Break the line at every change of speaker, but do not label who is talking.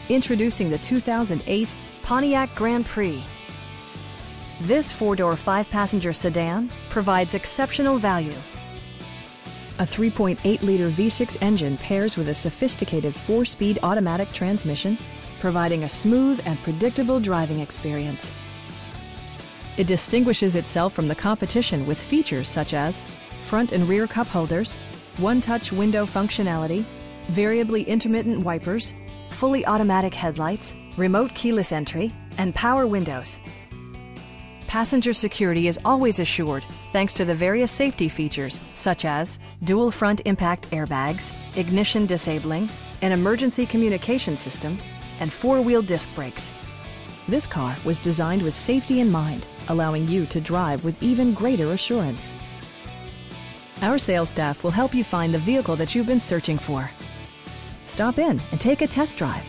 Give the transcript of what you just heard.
Introducing the 2008 Pontiac Grand Prix. This four-door, five-passenger sedan provides exceptional value. A 3.8-liter V6 engine pairs with a sophisticated four-speed automatic transmission, providing a smooth and predictable driving experience. It distinguishes itself from the competition with features such as front and rear cup holders, one-touch window functionality, variably intermittent wipers, fully automatic headlights, remote keyless entry, and power windows. Passenger security is always assured thanks to the various safety features such as dual front impact airbags, ignition disabling, an emergency communication system, and four-wheel disc brakes. This car was designed with safety in mind, allowing you to drive with even greater assurance. Our sales staff will help you find the vehicle that you've been searching for. Stop in and take a test drive.